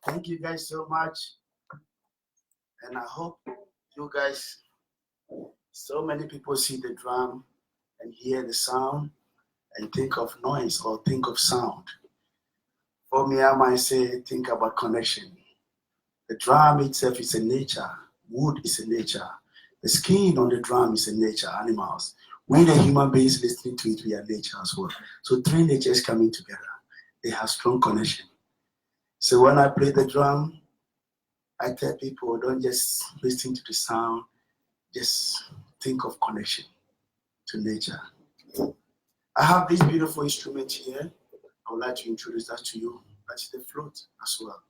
Thank you guys so much. And I hope you guys, so many people see the drum and hear the sound and think of noise or think of sound. For me, I might say, think about connection. The drum itself is a nature. Wood is a nature. The skin on the drum is a nature, animals. We, the human beings listening to it, we are nature as well. So three natures coming together. They have strong connection. So when I play the drum, I tell people, don't just listen to the sound, just think of connection to nature. I have this beautiful instrument here. I would like to introduce that to you. That's the flute as well,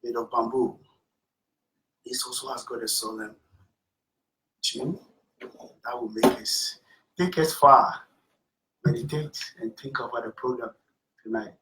made of bamboo. This also has got a solemn tune that will make us take us far, meditate, and think about the program tonight.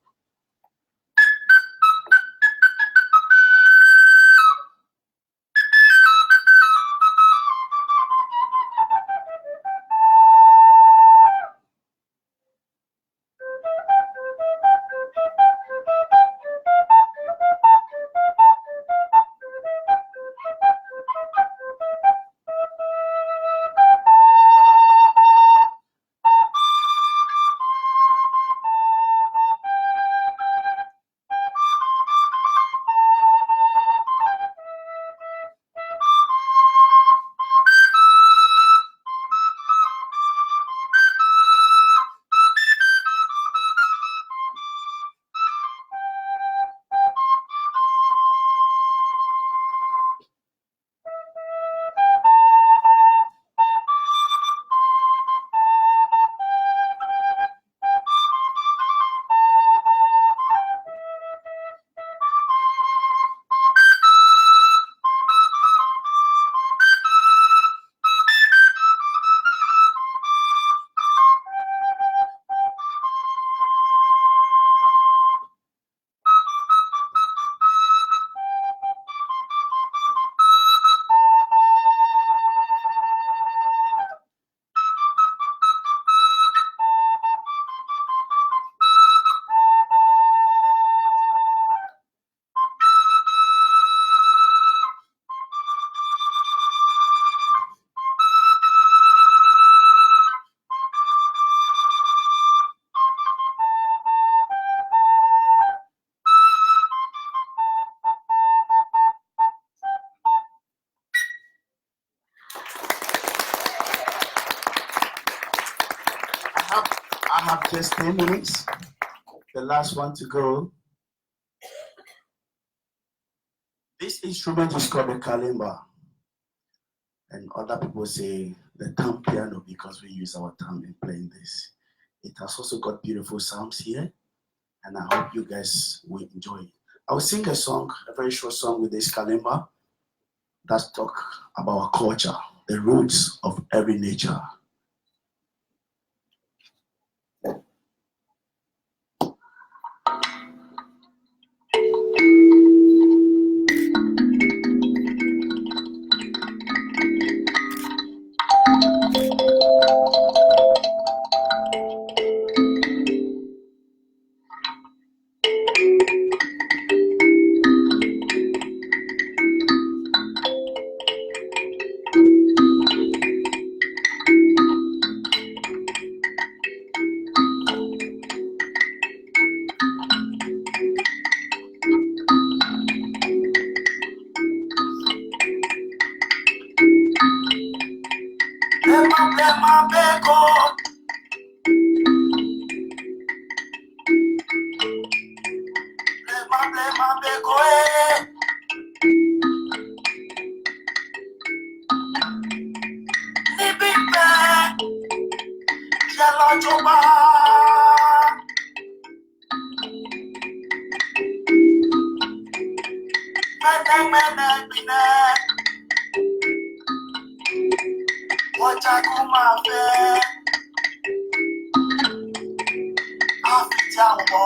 I have just 10 minutes, the last one to go. This instrument is called the kalimba, and other people say the thumb piano because we use our thumb in playing this. It has also got beautiful sounds here, and I hope you guys will enjoy it. I will sing a song, a very short song with this kalimba that talk about our culture, the roots of every nature. Blema beko, blema beko, Nibimbe, Yellow Juba, Mene, Wajakumafe, Afitiawo.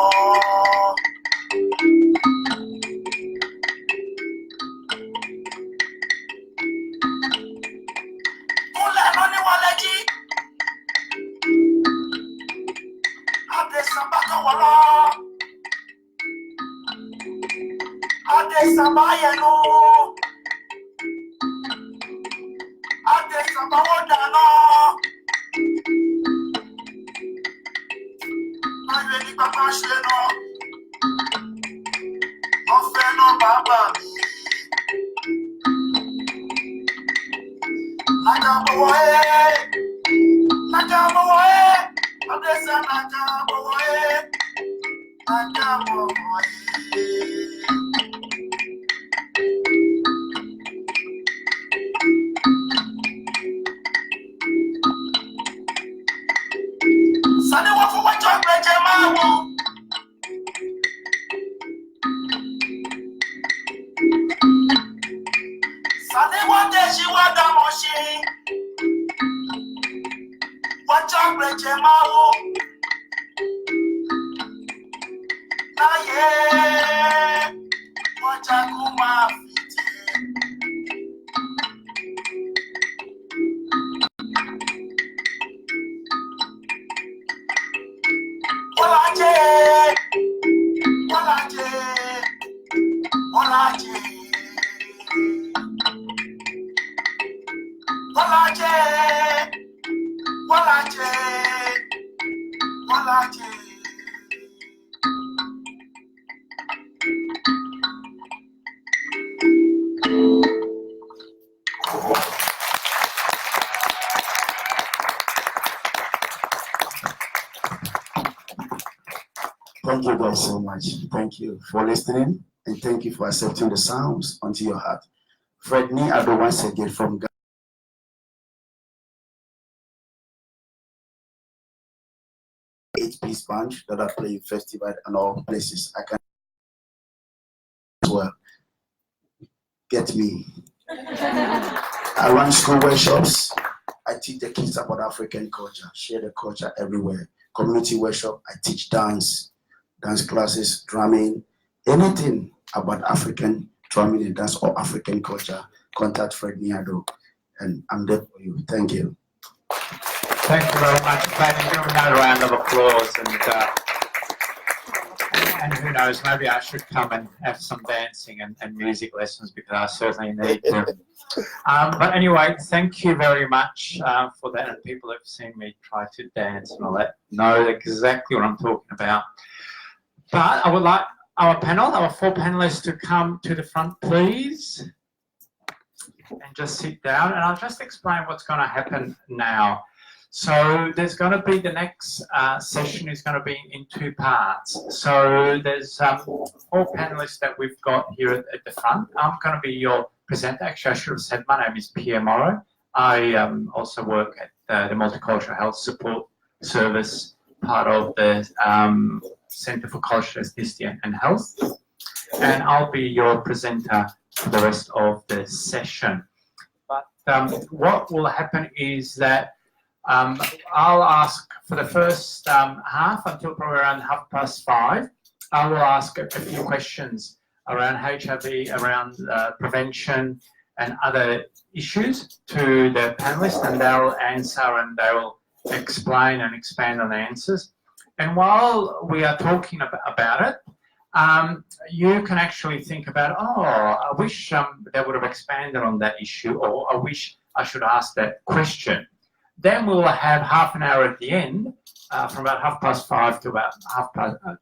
Ule noni waleji, Ade Sambaka wala, Ade Sabayano, Ade Sabawodano, Ayeni Papa Sheno, Ofeno Baba, Nagaboe, Nagaboe, Ade Sanagaboe, Nagaboe. Sani wa fún wájú àgbẹ̀jẹ̀ máa wò. Sani wa dẹ̀sí wa dámọ̀ ṣe. Wájú àgbẹ̀jẹ̀ máa wò. Láyé wájú àgùn máa fi jẹ. Wọ́lájẹ́, wọ́lájẹ́, wọ́lájẹ́, wọ́lájẹ́, wọ́lájẹ́, wọ́lájẹ́. Thank you guys so much. Thank you for listening and thank you for accepting the sounds onto your heart. Fred Ni Ado once again from Ghana. 8-piece band that I play in festival and all places. I can as well. Get me. I run school workshops. I teach the kids about African culture, share the culture everywhere. Community workshop, I teach dance classes, drumming, anything about African drumming and dance or African culture. Contact Fred Niado, and I'm there for you. Thank you. Thank you very much. Glad to give another round of applause. And who knows, maybe I should come and have some dancing and music lessons because I certainly need to. But anyway, thank you very much for that. And people have seen me try to dance and all that know exactly what I'm talking about. But I would like our four panelists to come to the front, please. And just sit down. And I'll just explain what's going to happen now. So there's going to be the next session is going to be in two parts. So there's four panelists that we've got here at the front. I'm going to be your presenter. Actually, I should have said my name is Pierre Morrow. I also work at the Multicultural Health Support Service, part of the Centre for Cultural Ethnicity and Health. And I'll be your presenter for the rest of the session. But what will happen is that I'll ask for the first half until probably around 5:30. I will ask a few questions around HIV, around prevention and other issues to the panelists, and they'll answer and they will explain and expand on the answers. And while we are talking about it, you can actually think about, oh, I wish they would have expanded on that issue, or I wish I should ask that question. Then we'll have half an hour at the end, from about 5:30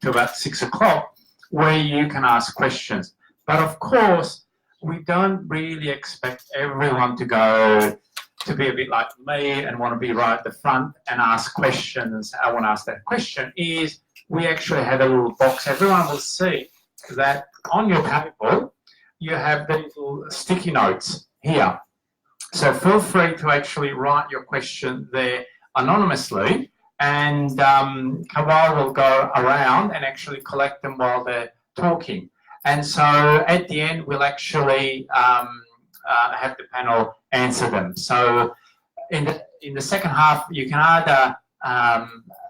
to about 6 o'clock, where you can ask questions. But of course, we don't really expect everyone to be a bit like me and want to be right at the front and ask questions. I want to ask that question is, we actually have a little box. Everyone will see that on your paper, you have the little sticky notes here. So feel free to actually write your question there anonymously, and Kawal will go around and actually collect them while they're talking. And so at the end, we'll actually have the panel answer them. So in the second half, you can either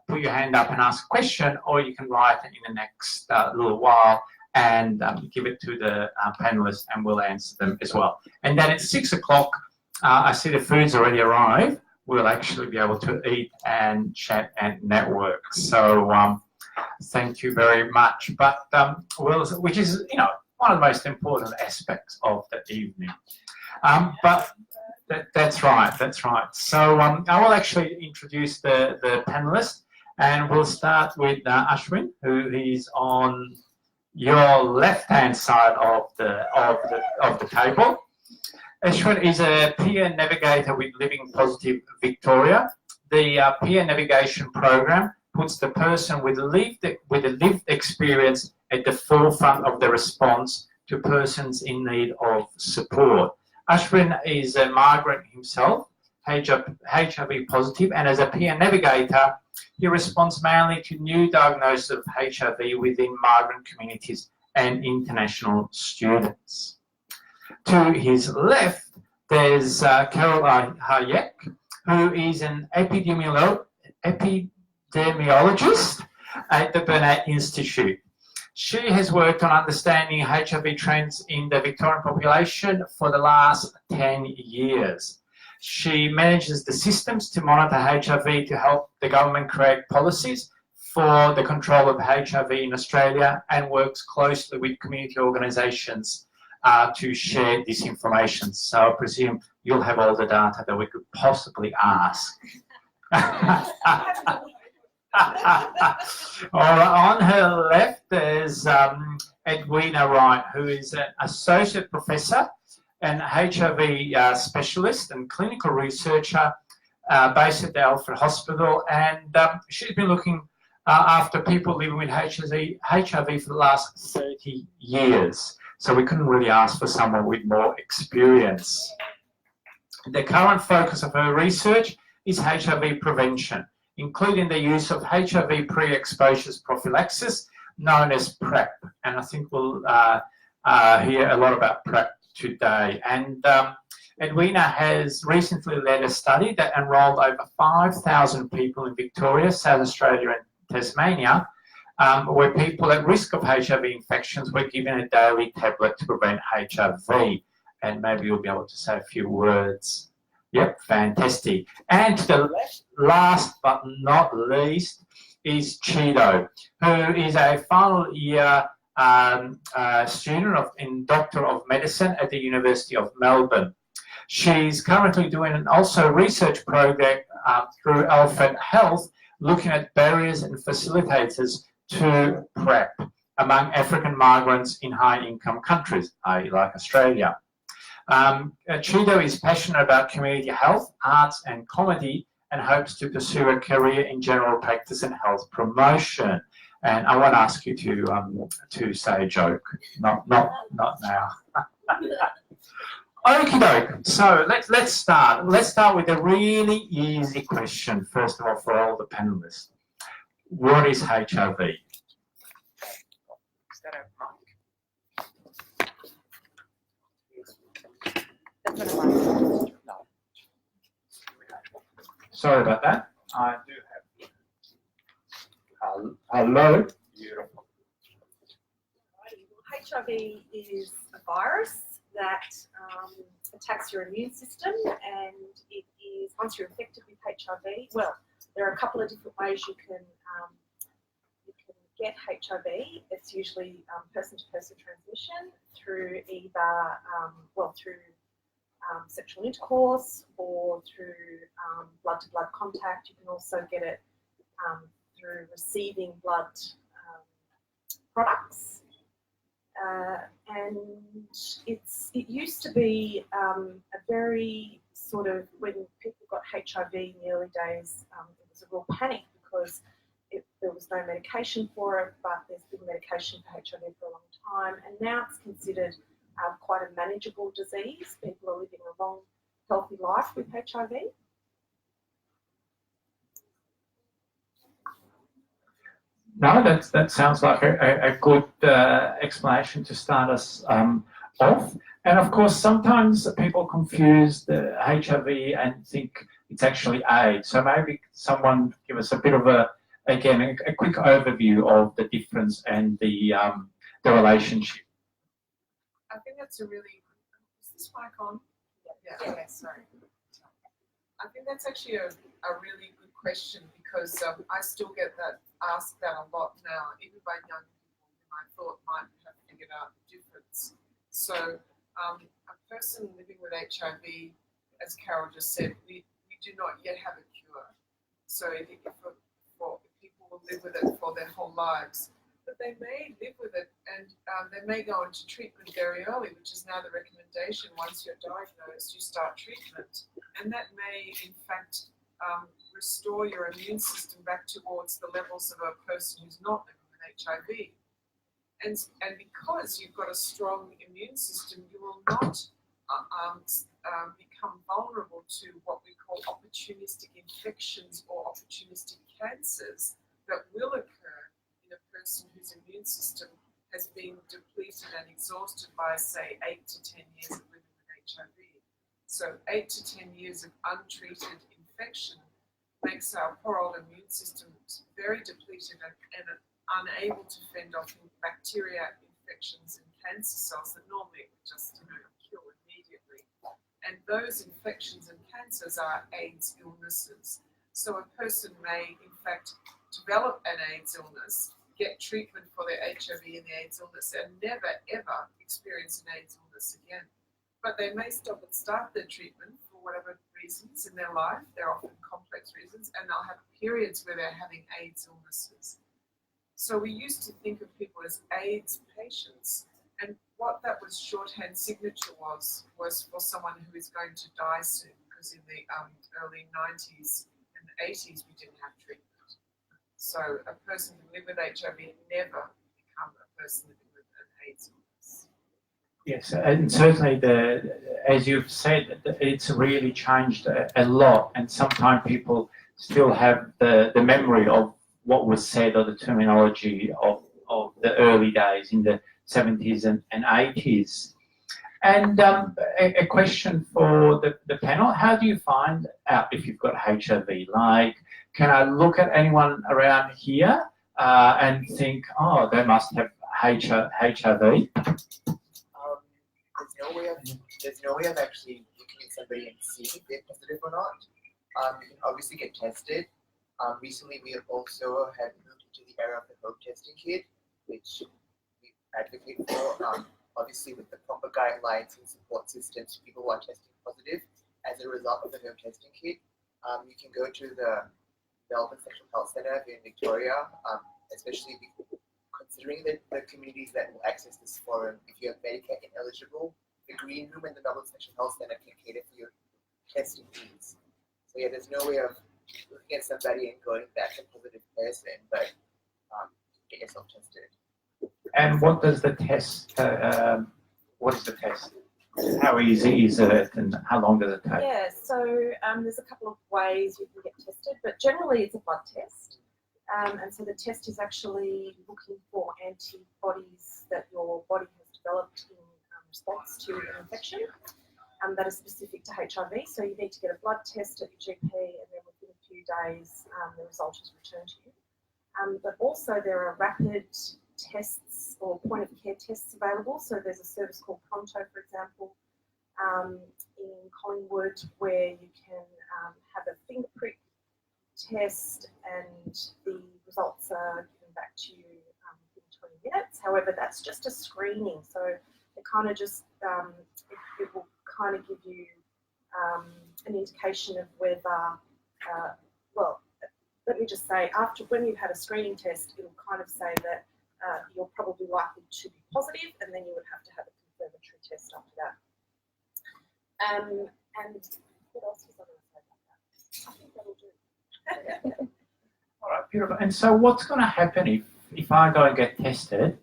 put your hand up and ask a question, or you can write it in the next little while and give it to the panelists, and we'll answer them as well. And then at 6 o'clock, I see the food's already arrived. We'll actually be able to eat and chat and network. So thank you very much. But which is, one of the most important aspects of the evening. But that's right. So I will actually introduce the panelists, and we'll start with Ashwin, who is on your left-hand side of the table. Ashwin is a peer navigator with Living Positive Victoria. The peer navigation program puts the person with a lived experience at the forefront of the response to persons in need of support. Ashwin is a migrant himself, HIV positive, and as a peer navigator, he responds mainly to new diagnoses of HIV within migrant communities and international students. To his left, there's Caroline Hayek, who is an epidemiologist at the Burnett Institute. She has worked on understanding HIV trends in the Victorian population for the last 10 years. She manages the systems to monitor HIV to help the government create policies for the control of HIV in Australia, and works closely with community organisations to share this information. So I presume you'll have all the data that we could possibly ask. On her left, there's Edwina Wright, who is an associate professor and HIV specialist and clinical researcher based at the Alfred Hospital, and she's been looking after people living with HIV for the last 30 years. So we couldn't really ask for someone with more experience. The current focus of her research is HIV prevention, including the use of HIV pre-exposures prophylaxis, known as PrEP. And I think we'll hear a lot about PrEP today. And Edwina has recently led a study that enrolled over 5,000 people in Victoria, South Australia and Tasmania, where people at risk of HIV infections were given a daily tablet to prevent HIV. And maybe you'll be able to say a few words. Yep, fantastic. And to the last but not least is Chido, who is a final year student in Doctor of Medicine at the University of Melbourne. She's currently doing an also research project through Alfred Health, looking at barriers and facilitators to PrEP among African migrants in high-income countries, i.e. like Australia. Chido is passionate about community health, arts and comedy, and hopes to pursue a career in general practice and health promotion. And I want to ask you to say a joke, not now. Okie doke. So let's start. Let's start with a really easy question, first of all, for all the panelists. What is HIV? Is that a mic? No. Sorry about that. I do have. Hello. Beautiful. HIV is a virus that attacks your immune system, and it is, once you're infected with HIV, well, there are a couple of different ways you can get HIV. It's usually person-to-person transmission through either, through sexual intercourse or through blood-to-blood contact. You can also get it through receiving blood products. And it used to be a very sort of, when people got HIV in the early days, it was a real panic because there was no medication for it, but there's been medication for HIV for a long time, and now it's considered quite a manageable disease. People are living a long, healthy life with HIV. No, that sounds like a good explanation to start us off. And of course, sometimes people confuse the HIV and think it's actually AIDS. So maybe someone give us a bit of a quick overview of the difference and the relationship. I think that's a really, is this mic on? Yeah, okay, sorry. I think that's actually a really good question because I still get asked that a lot now, even by young people I thought might have figured out the difference. So a person living with HIV, as Carol just said, we do not yet have a cure. So if people will live with it for their whole lives, but they may live with it and they may go into treatment very early, which is now the recommendation. Once you're diagnosed, you start treatment. And that may, in fact, restore your immune system back towards the levels of a person who's not living with HIV. And because you've got a strong immune system, you will not become vulnerable to what we call opportunistic infections or opportunistic cancers that will occur in a person whose immune system has been depleted and exhausted by, say, 8 to 10 years of living with HIV. So 8 to 10 years of untreated infection makes our poor old immune system very depleted and unable to fend off bacteria, infections, and cancer cells that normally it would just kill immediately. And those infections and cancers are AIDS illnesses. So a person may, in fact, develop an AIDS illness, get treatment for their HIV and the AIDS illness, and never, ever experience an AIDS illness again. But they may stop and start their treatment for whatever reasons in their life. They're often complex reasons, and they'll have periods where they're having AIDS illnesses. So we used to think of people as AIDS patients, and what that was shorthand signature was for someone who is going to die soon, because in the early 90s and the 80s we didn't have treatment. So a person who lived with HIV never become a person living with an AIDS illness. Yes, and certainly as you've said, it's really changed a lot, and sometimes people still have the memory of what was said or the terminology of the early days in the 70s and 80s. And a question for the panel, how do you find out if you've got HIV? Like, can I look at anyone around here and think, oh, they must have HIV? There's no way of actually looking at somebody and seeing if they're positive or not. You can obviously get tested. Recently, we have also had moved into the era of the home testing kit, which we advocate for. Obviously, with the proper guidelines and support systems, people who are testing positive as a result of the home testing kit, you can go to the Melbourne Sexual Health Centre here in Victoria, especially considering the communities that will access this forum. If you have Medicare ineligible, the Green Room and the Melbourne Sexual Health Centre can cater for your testing needs. So yeah, there's no way of looking at somebody and going, that's a positive person, but get yourself tested. And what does the test, what is the test? How easy is it and how long does it take? Yeah, so there's a couple of ways you can get tested, but generally it's a blood test. And so the test is actually looking for antibodies that your body has developed in response to an infection that is specific to HIV. So you need to get a blood test at your GP, and then within a few days the result is returned to you. But also there are rapid tests or point of care tests available. So there's a service called Pronto, for example, in Collingwood, where you can have a finger prick test and the results are given back to you within 20 minutes. However, that's just a screening. So it kind of just, it will kind of give you an indication of whether, well, let me just say, when you've had a screening test, it'll kind of say that you're probably likely to be positive, and then you would have to have a confirmatory test after that. And what else was I going to say about that? I think that'll do. All right, beautiful. And so what's going to happen if I go and get tested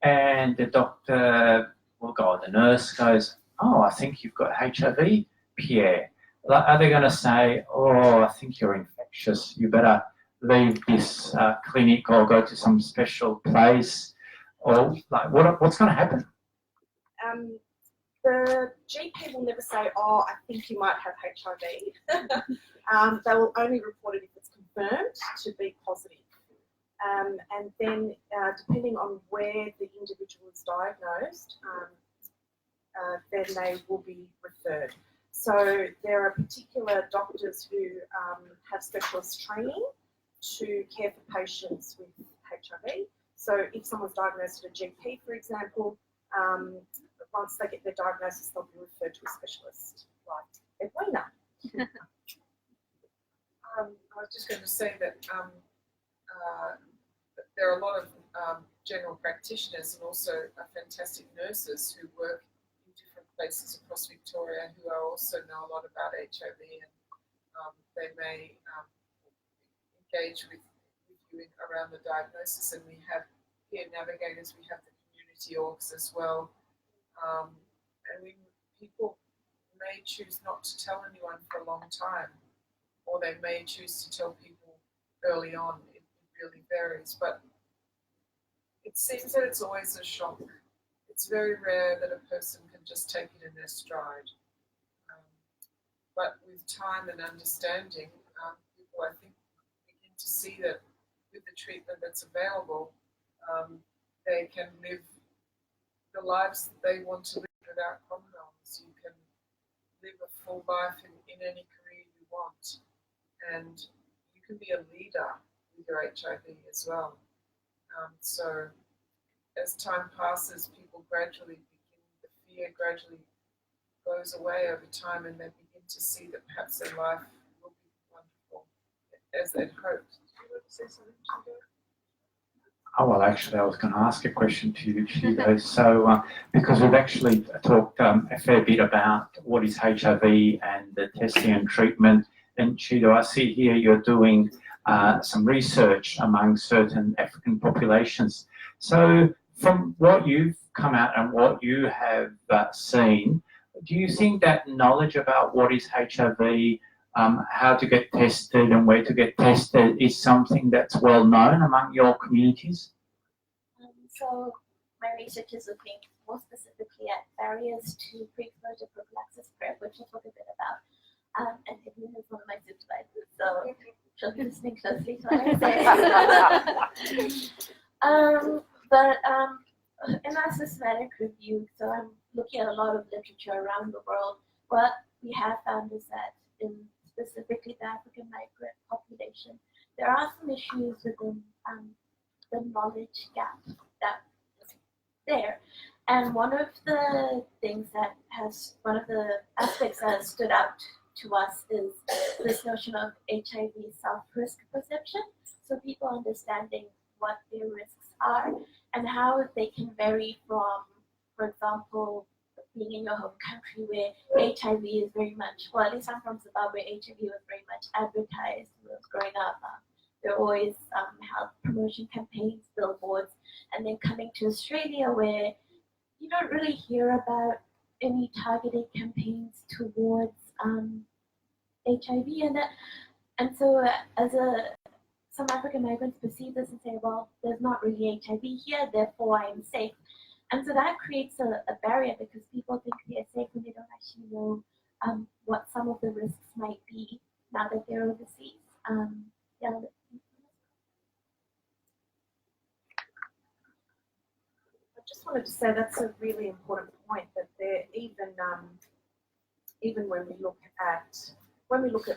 and the doctor, the nurse goes, oh, I think you've got HIV, Pierre. Are they going to say, oh, I think you're infectious, you better leave this clinic or go to some special place? Or like, what's going to happen? The GP will never say, oh, I think you might have HIV. They will only report it if it's confirmed to be positive. And then depending on where the individual is diagnosed, then they will be referred. So there are particular doctors who have specialist training to care for patients with HIV. So if someone's diagnosed at a GP, for example, once they get their diagnosis, they'll be referred to a specialist like Edwina. I was just going to say that there are a lot of general practitioners and also fantastic nurses who work in different places across Victoria who also know a lot about HIV, and they may engage with you around the diagnosis. And we have peer navigators, we have the community orgs as well, and people may choose not to tell anyone for a long time, or they may choose to tell people early on. It really varies, but it seems that it's always a shock. It's very rare that a person can just take it in their stride. But with time and understanding, people, I think, begin to see that with the treatment that's available, they can live the lives that they want to live without condoms. You can live a full life in any career you want, and you can be a leader with your HIV as well. So as time passes, people gradually begin, the fear gradually goes away over time, and they begin to see that perhaps their life will be wonderful as they'd hoped. Do you want to say something, Chido? Oh, well, actually, I was going to ask a question to you, Chido. So, because we've actually talked a fair bit about what is HIV and the testing and treatment, and Chido, I see here you're doing some research among certain African populations. So, from what you've come out and what you have seen, do you think that knowledge about what is HIV, how to get tested and where to get tested is something that's well known among your communities? So my research is looking more specifically at barriers to pre-exposure prophylaxis PrEP, which I'll talk a bit about. And Edwina is one of my supervisors, so she'll be listening closely to what I say. But in our systematic review, so I'm looking at a lot of literature around the world. What we have found is that in specifically the African migrant population, there are some issues within the knowledge gap that is there. And one of the aspects that has stood out to us is this notion of HIV self-risk perception. So people understanding what their risks are and how they can vary from, for example, being in your home country where HIV is very much, well, at least I'm from Zimbabwe, HIV was very much advertised when I was growing up. There were always health promotion campaigns, billboards, and then coming to Australia where you don't really hear about any targeted campaigns towards HIV, and so some African migrants perceive this and say, well, there's not really HIV here, therefore I'm safe. And so that creates a barrier because people think they're safe when they don't actually know what some of the risks might be now that they're overseas. Yeah. I just wanted to say that's a really important point, that there even when we look at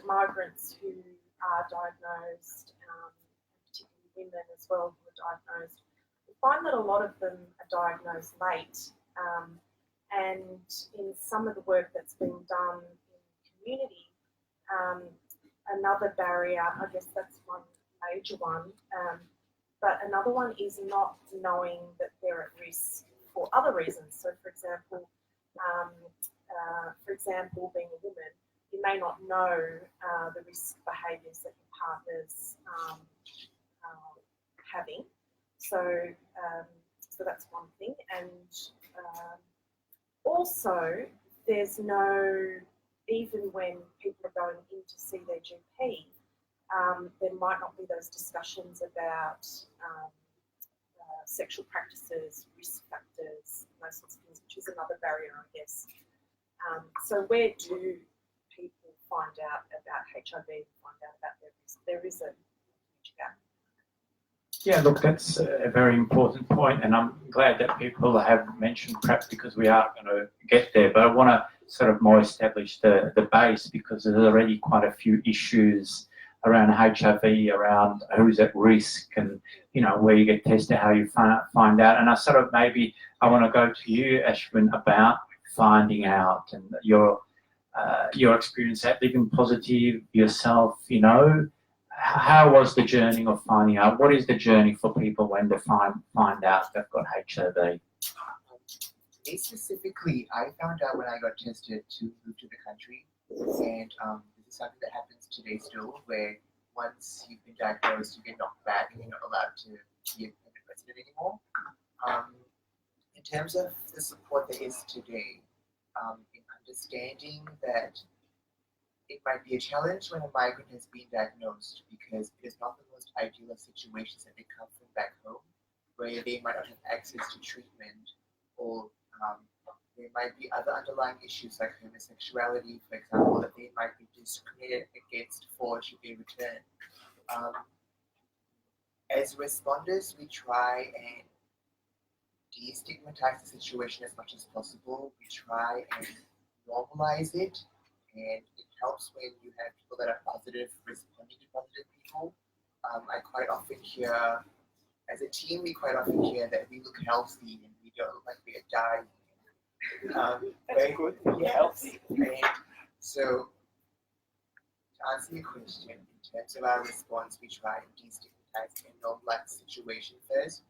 migrants who are diagnosed, particularly women as well who are diagnosed, we find that a lot of them are diagnosed late, and in some of the work that's been done in community, another barrier, I guess that's one major one, but another one is not knowing that they're at risk for other reasons. So for example, being a woman, you may not know the risk behaviours that your partner's having. So that's one thing. And also, there's no, even when people are going in to see their GP, there might not be those discussions about sexual practices, risk factors, those sorts of things, which is another barrier, I guess. So where do people find out about HIV, find out about their risk? There is a huge gap. Yeah, look, that's a very important point, and I'm glad that people have mentioned PrEP because we are going to get there. But I want to sort of more establish the base because there's already quite a few issues around HIV, around who's at risk, and where you get tested, how you find out. And I sort of maybe I want to go to you, Ashwin, about finding out and your experience at Living Positive yourself. How was the journey of finding out? What is the journey for people when they find out they've got HIV? Me specifically, I found out when I got tested to move to the country, and this is something that happens today still, where once you've been diagnosed, you get knocked back and you're not allowed to be a permanent resident anymore. In terms of the support there is today, in understanding that it might be a challenge when a migrant has been diagnosed, because it is not the most ideal of situations that they come from back home, where they might not have access to treatment, or there might be other underlying issues like homosexuality, for example, that they might be discriminated against for should they return. As responders, we try and destigmatize the situation as much as possible. We try and normalize it, and it helps when you have people that are positive, responding to positive people. I quite often hear, as a team, we quite often hear that we look healthy and we don't look like we are dying. Very good. Yes. And so, to answer your question, in terms of our response, we try and destigmatize and normalize the situation first.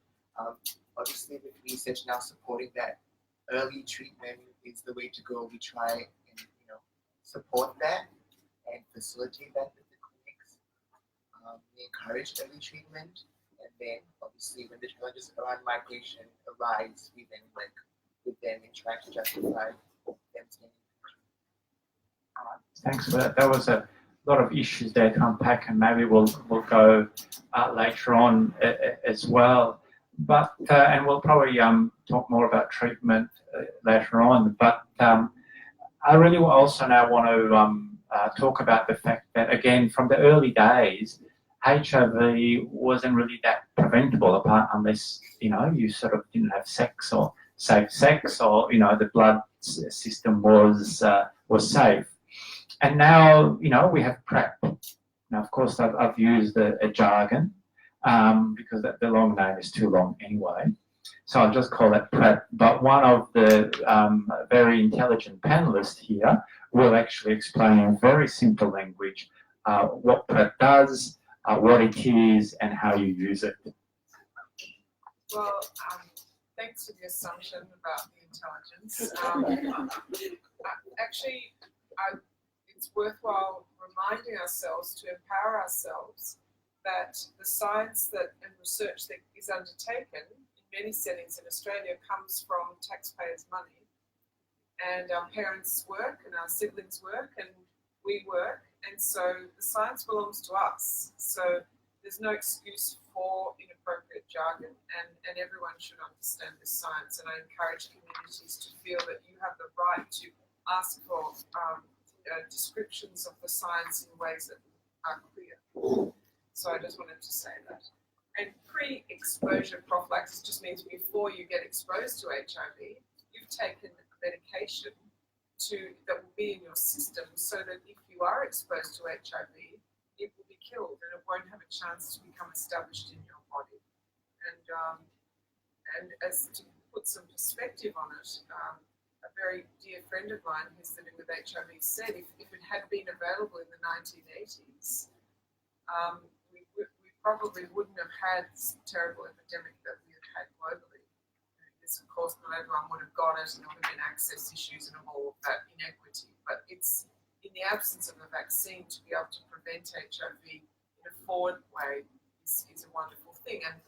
Obviously, with research now supporting that early treatment is the way to go, we try and support that and facilitate that with the clinics. We encourage early treatment, and then obviously when the challenges around migration arise, we then work with them and try to justify them staying. Thanks for that. There was a lot of issues there to unpack, and maybe we'll go later on as well. But and we'll probably talk more about treatment later on. But I really also now want to talk about the fact that, again, from the early days, HIV wasn't really that preventable, apart unless you sort of didn't have sex or safe sex, or the blood system was safe. And now we have PrEP. Now, of course, I've used a jargon because the long name is too long anyway. So I'll just call it PrEP. But one of the very intelligent panelists here will actually explain in very simple language what PrEP does, what it is, and how you use it. Well, thanks for the assumption about the intelligence. Actually, it's worthwhile reminding ourselves to empower ourselves that the science and research that is undertaken in many settings in Australia comes from taxpayers' money. And our parents work, and our siblings work, and we work, and so the science belongs to us. So there's no excuse for inappropriate jargon, and everyone should understand this science. And I encourage communities to feel that you have the right to ask for descriptions of the science in ways that are clear. So I just wanted to say that. And pre-exposure prophylaxis just means before you get exposed to HIV, you've taken medication that will be in your system, so that if you are exposed to HIV, it will be killed and it won't have a chance to become established in your body. And as to put some perspective on it, a very dear friend of mine who's living with HIV said if it had been available in the 1980s, we probably wouldn't have had this terrible epidemic that we have had globally. This, of course, not everyone would have got it, and there would have been access issues and all of that inequity. But it's in the absence of a vaccine, to be able to prevent HIV in a forward way is a wonderful thing. And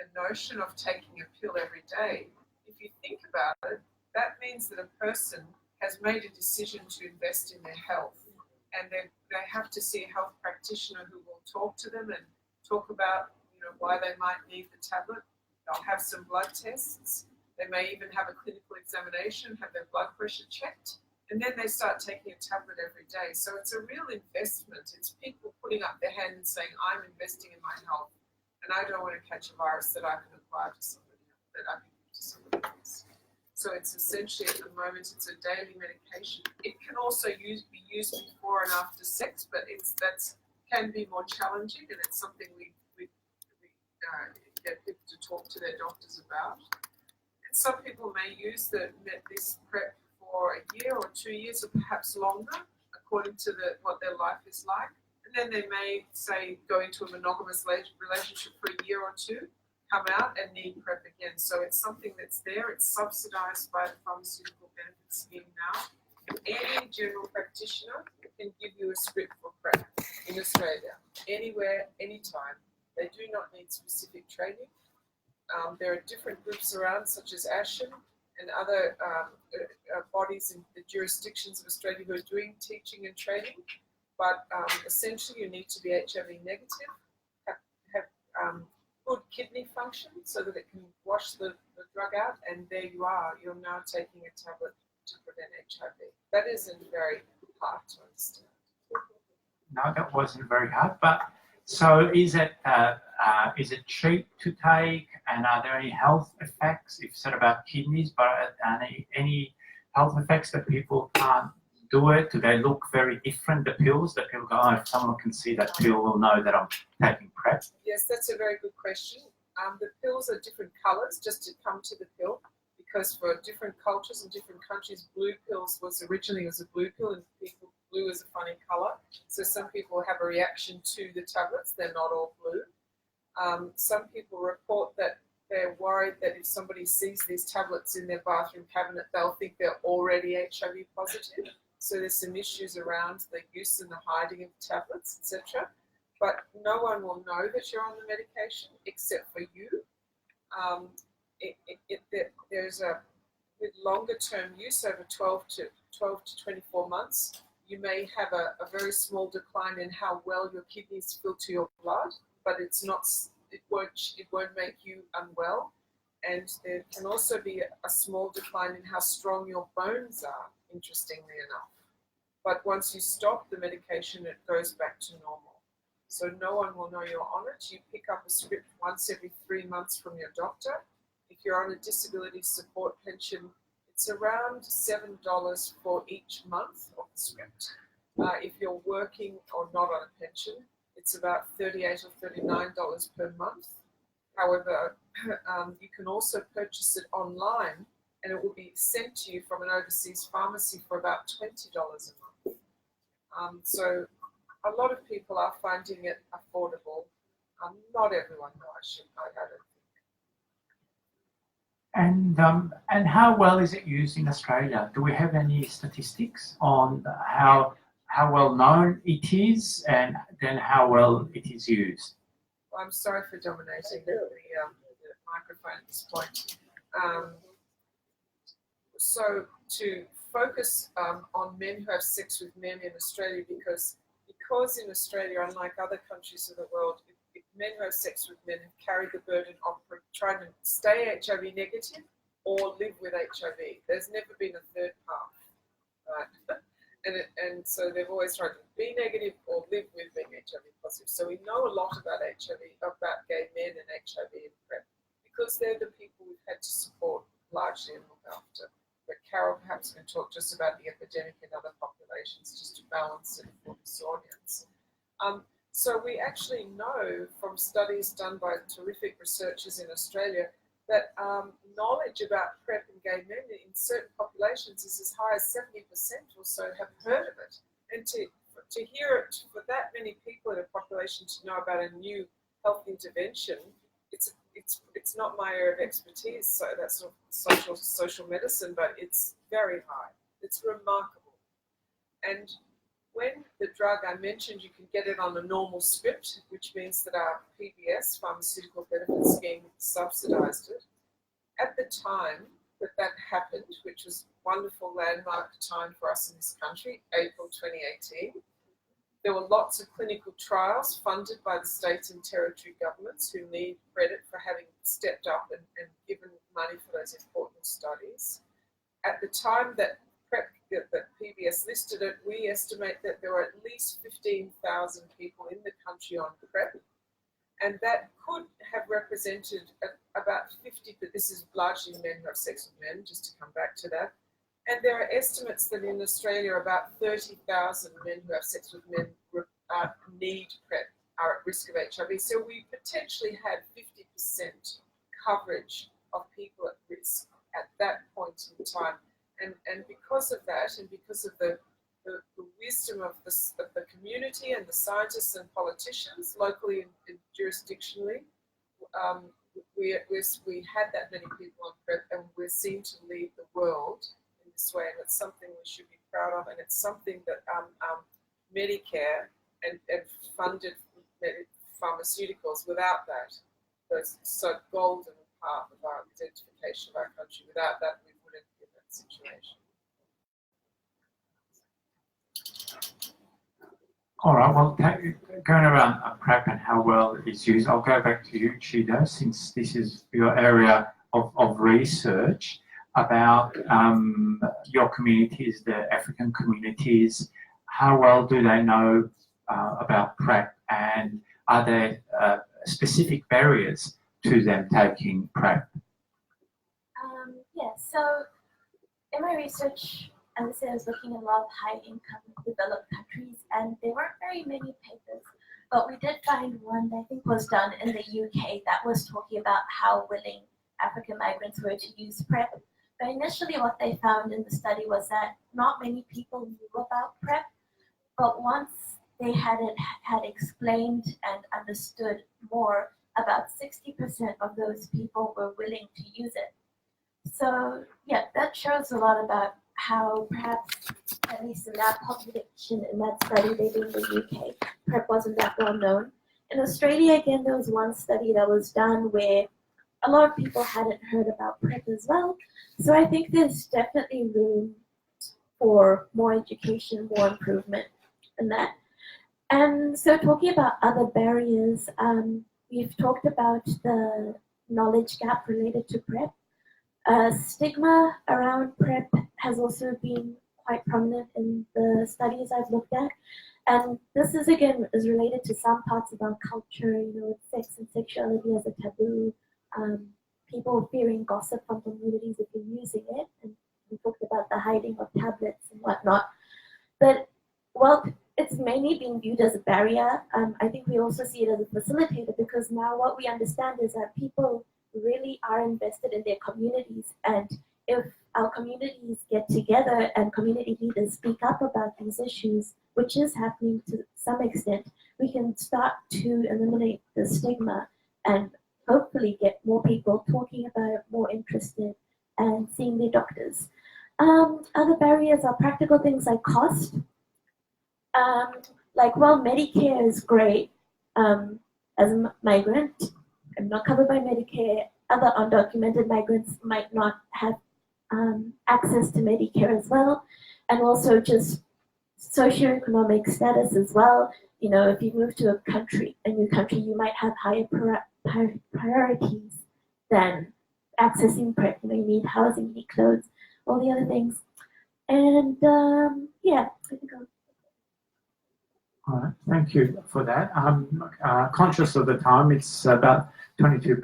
the notion of taking a pill every day, if you think about it, that means that a person has made a decision to invest in their health, and they have to see a health practitioner who will talk to them and talk about why they might need the tablet. They'll have some blood tests. They may even have a clinical examination, have their blood pressure checked, and then they start taking a tablet every day. So it's a real investment. It's people putting up their hand and saying, I'm investing in my health, and I don't want to catch a virus that I can acquire to somebody else, that I can give to somebody else. So it's essentially, at the moment, it's a daily medication. It can also be used before and after sex, but that's can be more challenging, and it's something we get people to talk to their doctors about. And some people may use this PrEP for a year or 2 years or perhaps longer, according to what their life is like. And then they may, say, go into a monogamous relationship for a year or two, come out and need PrEP again. So it's something that's there. It's subsidised by the pharmaceutical benefit scheme now. Any general practitioner can give you a script for PrEP in Australia, anywhere, anytime. They do not need specific training. There are different groups around, such as ASHN and other bodies in the jurisdictions of Australia who are doing teaching and training. But essentially, you need to be HIV negative, have good kidney function so that it can wash the drug out, and there you are. You're now taking a tablet to prevent HIV. That isn't very hard to understand. No, that wasn't very hard. But so is it cheap to take, and are there any health effects? You've said about kidneys, but are any health effects that people can't do it? Do they look very different, the pills, that people go, oh, if someone can see that pill, will know that I'm taking PrEP? Yes, that's a very good question. The pills are different colours, just to come to the pill, because for different cultures and different countries, blue pills was originally as a blue pill, and blue is a funny colour. So some people have a reaction to the tablets, they're not all blue. Some people report that they're worried that if somebody sees these tablets in their bathroom cabinet, they'll think they're already HIV positive. So there's some issues around the use and the hiding of tablets, etc. But no one will know that you're on the medication except for you. With longer term use over 12 to 24 months, you may have a very small decline in how well your kidneys filter your blood, but it won't make you unwell. And there can also be a small decline in how strong your bones are, interestingly enough. But once you stop the medication, it goes back to normal. So no one will know you're on it. You pick up a script once every 3 months from your doctor. If you're on a disability support pension, it's around $7 for each month of the script. If you're working or not on a pension, it's about $38 or $39 per month. However, you can also purchase it online, and it will be sent to you from an overseas pharmacy for about $20 a month. So a lot of people are finding it affordable. Not everyone, though, I don't think. And how well is it used in Australia? Do we have any statistics on how well known it is, and then how well it is used? Well, I'm sorry for dominating the microphone at this point. So to focus on men who have sex with men in Australia, because in Australia, unlike other countries of the world, if men who have sex with men have carried the burden of trying to stay HIV negative or live with HIV. There's never been a third path, right? And so they've always tried to be negative or live with being HIV positive. So we know a lot about HIV, about gay men and HIV and PrEP, because they're the people we've had to support largely and look after. But Carol perhaps can talk just about the epidemic in other populations, just to balance it for this audience. So we actually know from studies done by terrific researchers in Australia that knowledge about PrEP in gay men in certain populations is as high as 70% or so have heard of it. And to hear it for that many people in a population to know about a new health intervention, it's not my area of expertise, so that's sort of social medicine, but it's very high. It's remarkable. And when the drug I mentioned, you can get it on a normal script, which means that our PBS, Pharmaceutical Benefit Scheme, subsidised it. At the time that happened, which was a wonderful landmark time for us in this country, April 2018, there were lots of clinical trials funded by the state and territory governments who need credit for having stepped up and given money for those important studies. At the time that PBS listed it, we estimate that there were at least 15,000 people in the country on PrEP, and that could have represented about 50, but this is largely men who have sex with men, just to come back to that. And there are estimates that in Australia about 30,000 men who have sex with men need PrEP are at risk of HIV. So we potentially had 50% coverage of people at risk at that point in time. And because of that, and because of the wisdom of the community and the scientists and politicians, locally and jurisdictionally, we had that many people on PrEP, and we're seen to lead the world in this way, and it's something we should be proud of, and it's something that Medicare and funded pharmaceuticals, without that, those so golden path of our identification of our country, without that we wouldn't be in that situation. All right, well, going around PrEP and how well it is used, I'll go back to you, Chido, since this is your area of research about your communities, the African communities. How well do they know about PrEP, and are there specific barriers to them taking PrEP? Yeah, so in my research, as I said, I was looking at a lot of high-income developed countries, and there weren't very many papers, but we did find one that I think was done in the UK that was talking about how willing African migrants were to use PrEP. But initially what they found in the study was that not many people knew about PrEP, but once they had explained and understood more, about 60% of those people were willing to use it. So yeah, that shows a lot about how perhaps, at least in that population, in that study they did in the UK, PrEP wasn't that well known. In Australia, again, there was one study that was done where a lot of people hadn't heard about PrEP as well. So I think there's definitely room for more education, more improvement in that. And so talking about other barriers, we've talked about the knowledge gap related to PrEP. Stigma around PrEP has also been quite prominent in the studies I've looked at. And this is, again, is related to some parts of our culture, you know, sex and sexuality as a taboo, people fearing gossip from communities if you're using it. And we talked about the hiding of tablets and whatnot. But, well, it's mainly being viewed as a barrier. I think we also see it as a facilitator, because now what we understand is that people really are invested in their communities, and if our communities get together and community leaders speak up about these issues, which is happening to some extent, we can start to eliminate the stigma and hopefully get more people talking about it, more interested, and seeing their doctors. Other barriers are practical things like cost. Like, while Medicare is great, as a migrant, I'm not covered by Medicare. Other undocumented migrants might not have access to Medicare as well, and also just socioeconomic status as well. You know, if you move to a new country, you might have higher priorities than accessing PrEP. You know, you need housing, you need clothes, all the other things. And yeah, I think I'll... All right, thank you for that. I'm conscious of the time. It's about 22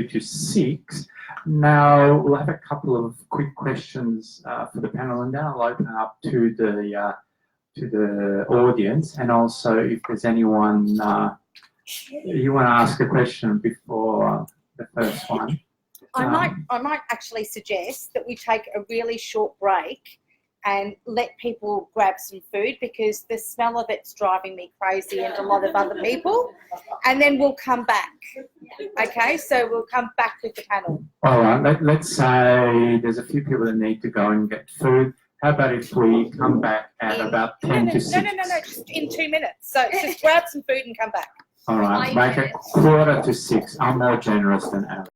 to 6. Now we'll have a couple of quick questions for the panel, and then I'll open up to the audience. And also, if there's anyone you want to ask a question before the first one. I might actually suggest that we take a really short break and let people grab some food, because the smell of it's driving me crazy and a lot of other people, and then we'll come back. Okay, so we'll come back with the panel. All right, let's say there's a few people that need to go and get food. How about if we come back at about 10 to 6? No, just in 2 minutes. So just grab some food and come back. All right, make it 4:45. I'm more generous than Aaron.